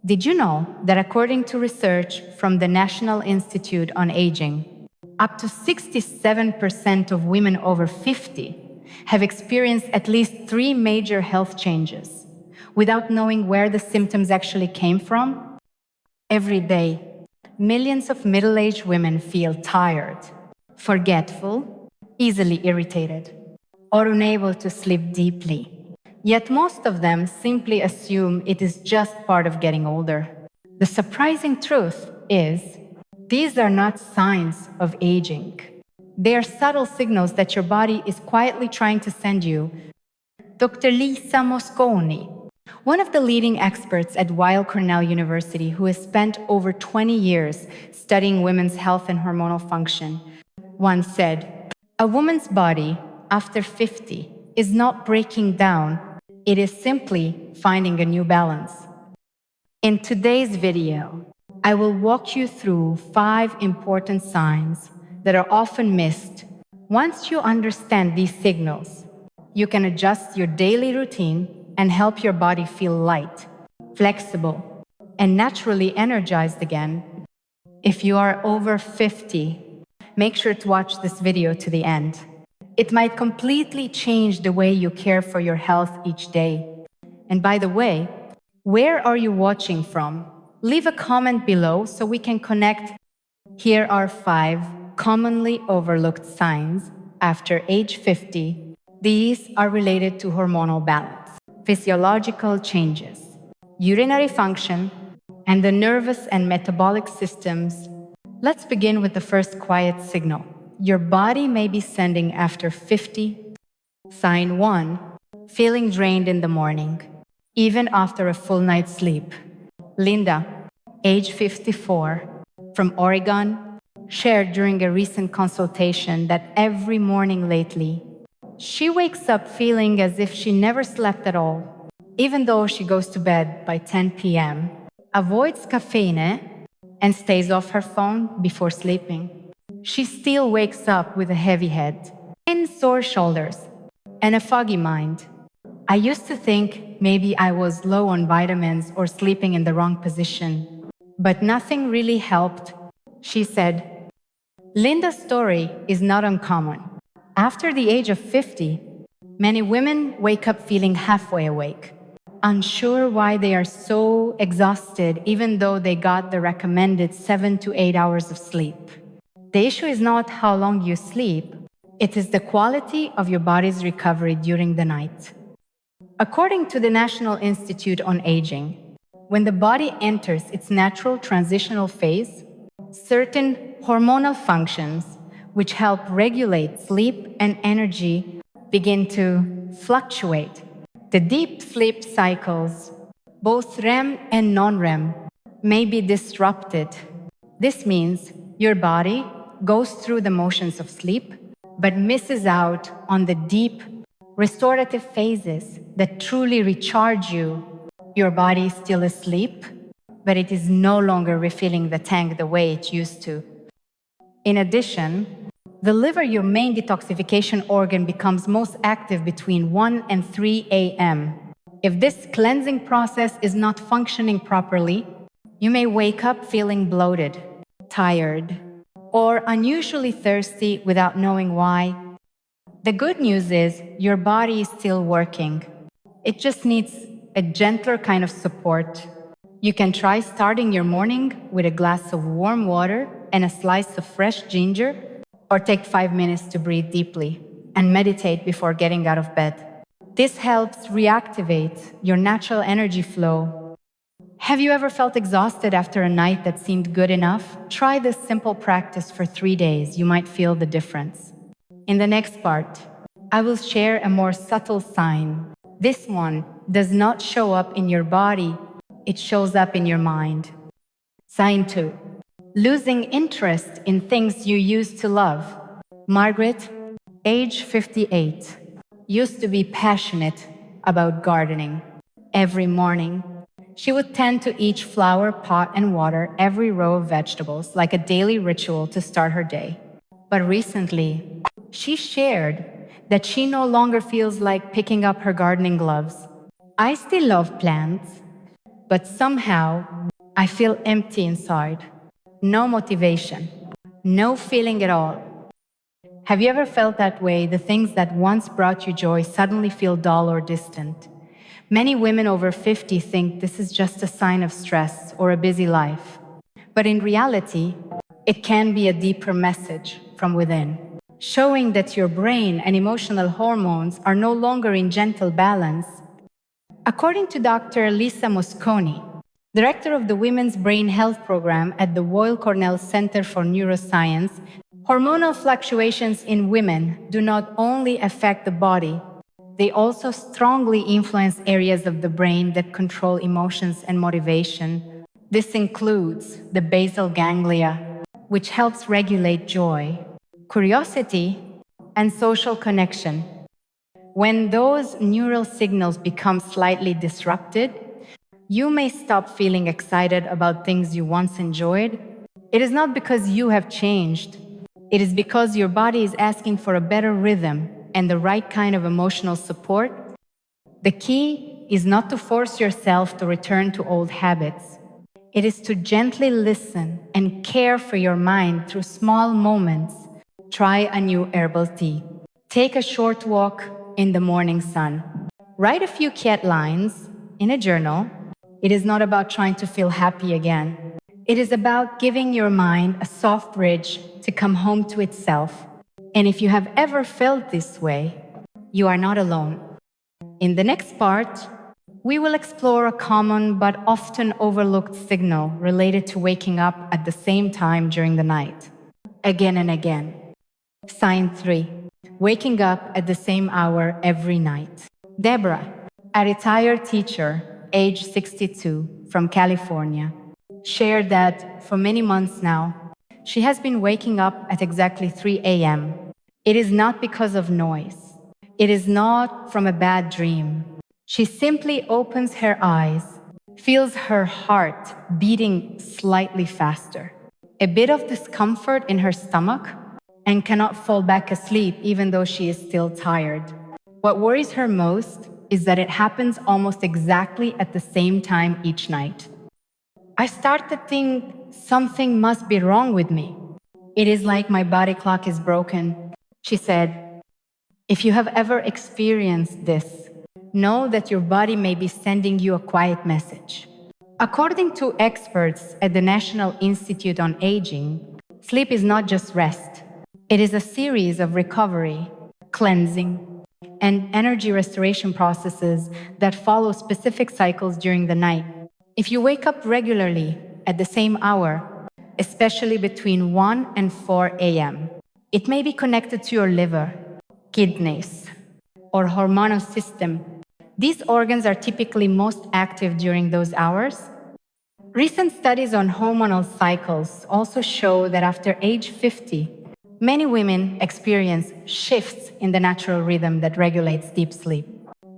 Did you know that according to research from the National Institute on Aging, up to 67% of women over 50 have experienced at least 3 major health changes without knowing where the symptoms actually came from? Every day, millions of middle-aged women feel tired, forgetful, easily irritated, or unable to sleep deeply. Yet most of them simply assume it is just part of getting older. The surprising truth is, these are not signs of aging. They are subtle signals that your body is quietly trying to send you. Dr. Lisa Mosconi, one of the leading experts at Weill Cornell University who has spent over 20 years studying women's health and hormonal function, once said, "A woman's body, after 50, is not breaking down. It is simply finding a new balance." In today's video, I will walk you through 5 important signs that are often missed. Once you understand these signals, you can adjust your daily routine and help your body feel light, flexible, and naturally energized again. If you are over 50, make sure to watch this video to the end. It might completely change the way you care for your health each day. And by the way, where are you watching from? Leave a comment below so we can connect. Here are 5 commonly overlooked signs after age 50. These are related to hormonal balance, physiological changes, urinary function, and the nervous and metabolic systems. Let's begin with the first quiet signal your body may be sending after 50. Sign 1, feeling drained in the morning, even after a full night's sleep. Linda, age 54, from Oregon, shared during a recent consultation that every morning lately, she wakes up feeling as if she never slept at all, even though she goes to bed by 10 p.m., avoids caffeine, and stays off her phone before sleeping. She still wakes up with a heavy head, and sore shoulders, and a foggy mind. I used to think maybe I was low on vitamins or sleeping in the wrong position, but nothing really helped, she said. Linda's story is not uncommon. After the age of 50, many women wake up feeling halfway awake, unsure why they are so exhausted even though they got the recommended 7 to 8 hours of sleep. The issue is not how long you sleep, it is the quality of your body's recovery during the night. According to the National Institute on Aging, when the body enters its natural transitional phase, certain hormonal functions, which help regulate sleep and energy, begin to fluctuate. The deep sleep cycles, both REM and non-REM, may be disrupted. This means your body goes through the motions of sleep, but misses out on the deep, restorative phases that truly recharge you. Your body is still asleep, but it is no longer refilling the tank the way it used to. In addition, the liver, your main detoxification organ, becomes most active between 1 and 3 a.m. If this cleansing process is not functioning properly, you may wake up feeling bloated, tired, or unusually thirsty without knowing why. The good news is your body is still working. It just needs a gentler kind of support. You can try starting your morning with a glass of warm water and a slice of fresh ginger, or take 5 minutes to breathe deeply and meditate before getting out of bed. This helps reactivate your natural energy flow. Have you ever felt exhausted after a night that seemed good enough? Try this simple practice for 3 days. You might feel the difference. In the next part, I will share a more subtle sign. This one does not show up in your body, it shows up in your mind. Sign 2. Losing interest in things you used to love. Margaret, age 58, used to be passionate about gardening. Every morning, she would tend to each flower pot and water every row of vegetables like a daily ritual to start her day. But recently, she shared that she no longer feels like picking up her gardening gloves. "I still love plants, but somehow I feel empty inside. No motivation, no feeling at all. Have you ever felt that way? The things that once brought you joy suddenly feel dull or distant. Many women over 50 think this is just a sign of stress or a busy life. But in reality, it can be a deeper message from within, showing that your brain and emotional hormones are no longer in gentle balance. According to Dr. Lisa Mosconi, director of the Women's Brain Health Program at the Weill Cornell Center for Neuroscience, hormonal fluctuations in women do not only affect the body, they also strongly influence areas of the brain that control emotions and motivation. This includes the basal ganglia, which helps regulate joy, curiosity, and social connection. When those neural signals become slightly disrupted, you may stop feeling excited about things you once enjoyed. It is not because you have changed. It is because your body is asking for a better rhythm and the right kind of emotional support. The key is not to force yourself to return to old habits. It is to gently listen and care for your mind through small moments. Try a new herbal tea. Take a short walk in the morning sun. Write a few quiet lines in a journal. It is not about trying to feel happy again. It is about giving your mind a soft bridge to come home to itself. And if you have ever felt this way, you are not alone. In the next part, we will explore a common but often overlooked signal related to waking up at the same time during the night, again and again. Sign 3. Waking up at the same hour every night. Deborah, a retired teacher, age 62, from California, shared that for many months now, she has been waking up at exactly 3 a.m. It is not because of noise. It is not from a bad dream. She simply opens her eyes, feels her heart beating slightly faster, a bit of discomfort in her stomach, and cannot fall back asleep even though she is still tired. What worries her most is that it happens almost exactly at the same time each night. I start to think something must be wrong with me. It is like my body clock is broken. She said, if you have ever experienced this, know that your body may be sending you a quiet message. According to experts at the National Institute on Aging, sleep is not just rest. It is a series of recovery, cleansing, and energy restoration processes that follow specific cycles during the night. If you wake up regularly at the same hour, especially between 1 and 4 a.m., it may be connected to your liver, kidneys, or hormonal system. These organs are typically most active during those hours. Recent studies on hormonal cycles also show that after age 50, many women experience shifts in the natural rhythm that regulates deep sleep.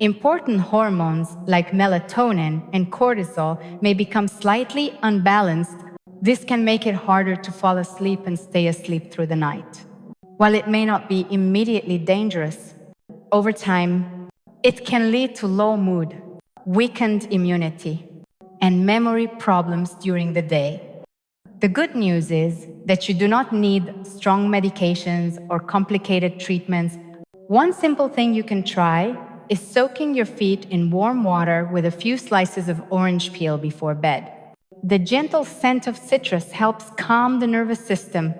Important hormones like melatonin and cortisol may become slightly unbalanced. This can make it harder to fall asleep and stay asleep through the night. While it may not be immediately dangerous, over time, it can lead to low mood, weakened immunity, and memory problems during the day. The good news is that you do not need strong medications or complicated treatments. One simple thing you can try is soaking your feet in warm water with a few slices of orange peel before bed. The gentle scent of citrus helps calm the nervous system.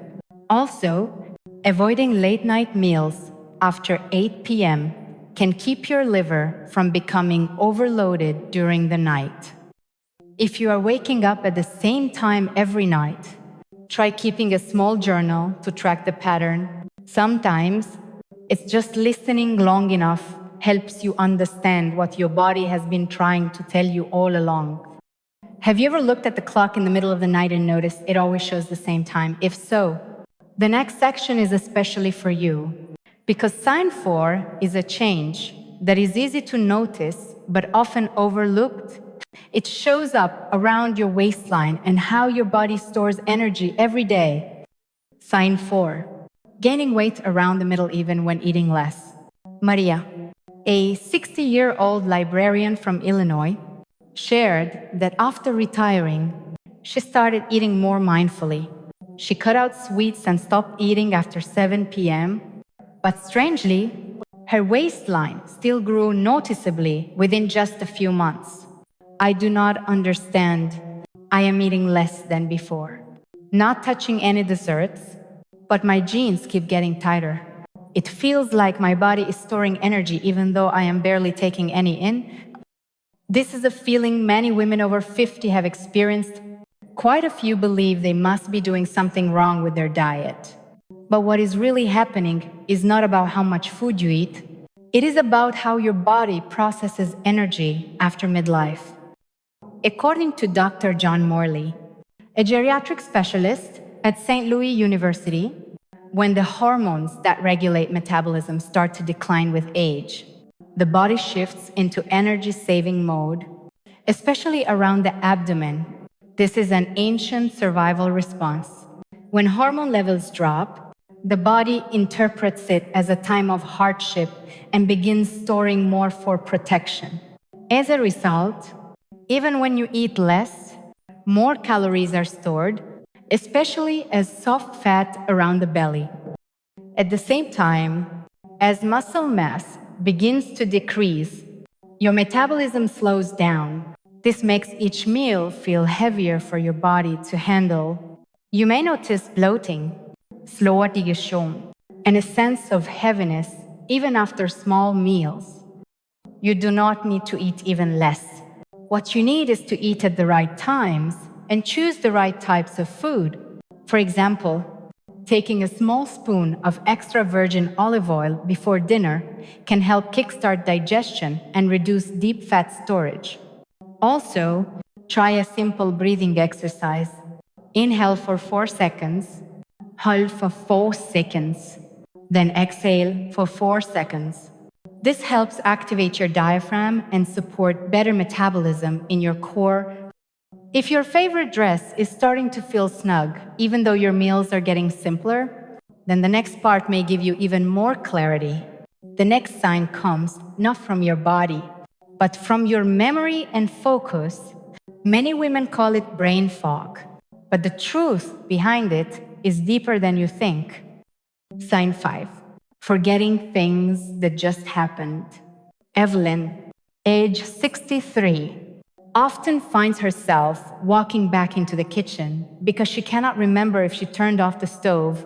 Also, avoiding late-night meals after 8 p.m. can keep your liver from becoming overloaded during the night. If you are waking up at the same time every night, try keeping a small journal to track the pattern. Sometimes, it's just listening long enough helps you understand what your body has been trying to tell you all along. Have you ever looked at the clock in the middle of the night and noticed it always shows the same time? If so, the next section is especially for you, because sign 4 is a change that is easy to notice but often overlooked. It shows up around your waistline and how your body stores energy every day. Sign 4. Gaining weight around the middle even when eating less. Maria, a 60-year-old librarian from Illinois, shared that after retiring, she started eating more mindfully. She cut out sweets and stopped eating after 7 p.m. But strangely, her waistline still grew noticeably within just a few months. I do not understand. I am eating less than before. Not touching any desserts, but my jeans keep getting tighter. It feels like my body is storing energy even though I am barely taking any in. This is a feeling many women over 50 have experienced. Quite a few believe they must be doing something wrong with their diet. But what is really happening is not about how much food you eat, it is about how your body processes energy after midlife. According to Dr. John Morley, a geriatric specialist at St. Louis University, when the hormones that regulate metabolism start to decline with age, the body shifts into energy saving mode, especially around the abdomen. This is an ancient survival response. When hormone levels drop, the body interprets it as a time of hardship and begins storing more for protection. As a result, even when you eat less, more calories are stored, especially as soft fat around the belly. At the same time, as muscle mass begins to decrease, your metabolism slows down. This makes each meal feel heavier for your body to handle. You may notice bloating, slower digestion, and a sense of heaviness even after small meals. You do not need to eat even less. What you need is to eat at the right times and choose the right types of food. For example, taking a small spoon of extra virgin olive oil before dinner can help kickstart digestion and reduce deep fat storage. Also, try a simple breathing exercise. Inhale for 4 seconds, hold for 4 seconds, then exhale for 4 seconds. This helps activate your diaphragm and support better metabolism in your core. If your favorite dress is starting to feel snug, even though your meals are getting simpler, then the next part may give you even more clarity. The next sign comes not from your body, but from your memory and focus. Many women call it brain fog, but the truth behind it is deeper than you think. Sign 5. Forgetting things that just happened. Evelyn, age 63, often finds herself walking back into the kitchen because she cannot remember if she turned off the stove.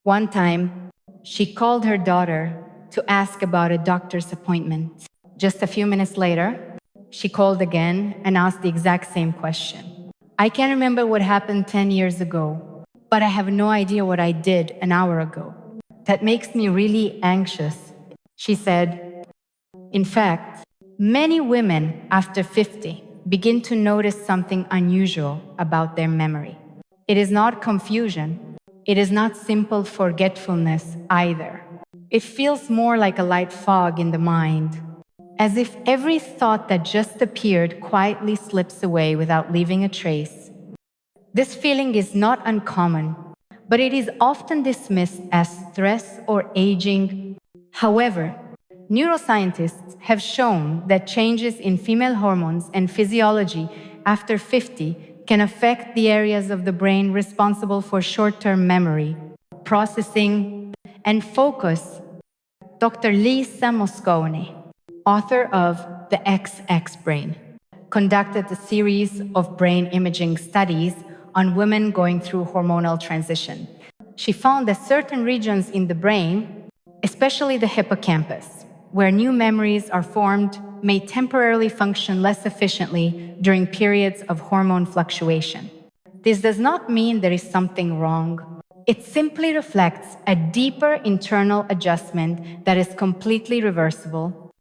One time, she called her daughter to ask about a doctor's appointment. Just a few minutes later, she called again and asked the exact same question. I can remember what happened 10 years ago, but I have no idea what I did an hour ago. That makes me really anxious, she said. In fact, many women after 50 begin to notice something unusual about their memory. It is not confusion. It is not simple forgetfulness either. It feels more like a light fog in the mind, as if every thought that just appeared quietly slips away without leaving a trace. This feeling is not uncommon, but it is often dismissed as stress or aging. However, neuroscientists have shown that changes in female hormones and physiology after 50 can affect the areas of the brain responsible for short-term memory, processing, and focus. Dr. Lisa Mosconi, author of The XX Brain, conducted a series of brain imaging studies on women going through hormonal transition. She found that certain regions in the brain, especially the hippocampus, where new memories are formed, may temporarily function less efficiently during periods of hormone fluctuation. This does not mean there is something wrong. It simply reflects a deeper internal adjustment that is completely reversible.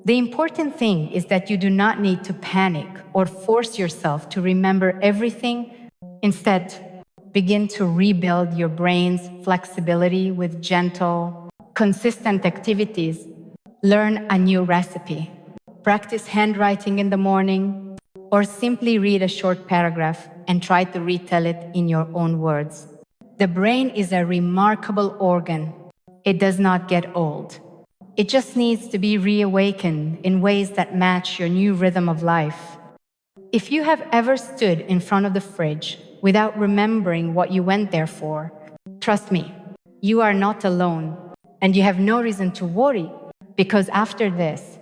The important thing is that you do not need to panic or force yourself to remember everything. Instead, begin to rebuild your brain's flexibility with gentle, consistent activities. Learn a new recipe, practice handwriting in the morning, or simply read a short paragraph and try to retell it in your own words. The brain is a remarkable organ. It does not get old. It just needs to be reawakened in ways that match your new rhythm of life. If you have ever stood in front of the fridge without remembering what you went there for, trust me, you are not alone, and you have no reason to worry, because after this,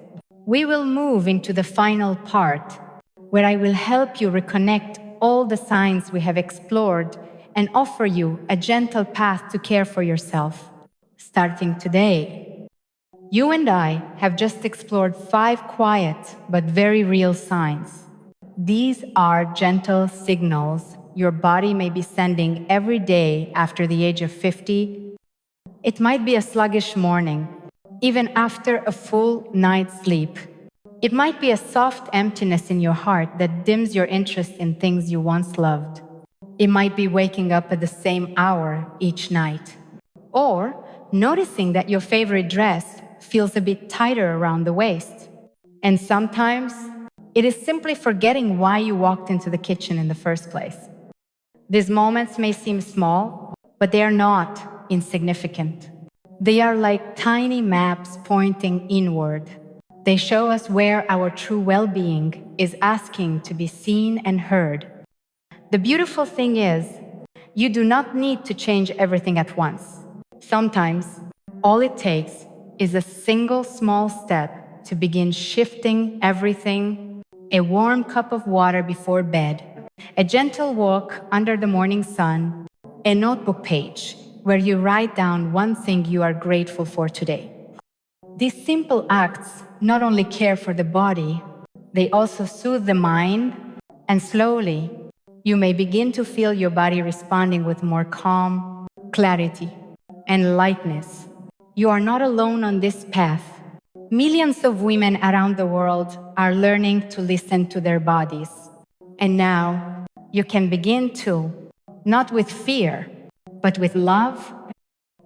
we will move into the final part, where I will help you reconnect all the signs we have explored and offer you a gentle path to care for yourself. Starting today, you and I have just explored 5 quiet but very real signs. These are gentle signals your body may be sending every day after the age of 50. It might be a sluggish morning, even after a full night's sleep. It might be a soft emptiness in your heart that dims your interest in things you once loved. It might be waking up at the same hour each night. Or noticing that your favorite dress feels a bit tighter around the waist. And sometimes, it is simply forgetting why you walked into the kitchen in the first place. These moments may seem small, but they are not insignificant. They are like tiny maps pointing inward. They show us where our true well-being is asking to be seen and heard. The beautiful thing is, you do not need to change everything at once. Sometimes, all it takes is a single small step to begin shifting everything: a warm cup of water before bed, a gentle walk under the morning sun, a notebook page where you write down one thing you are grateful for today. These simple acts not only care for the body, they also soothe the mind, and slowly, you may begin to feel your body responding with more calm, clarity, and lightness. You are not alone on this path. Millions of women around the world are learning to listen to their bodies. And now, you can begin to, not with fear, but with love.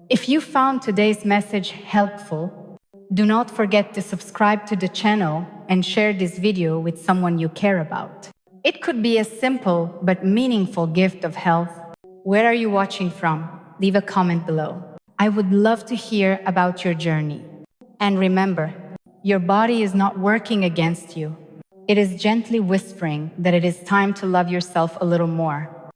If you found today's message helpful, do not forget to subscribe to the channel and share this video with someone you care about. It could be a simple but meaningful gift of health. Where are you watching from? Leave a comment below. I would love to hear about your journey. And remember, your body is not working against you. It is gently whispering that it is time to love yourself a little more.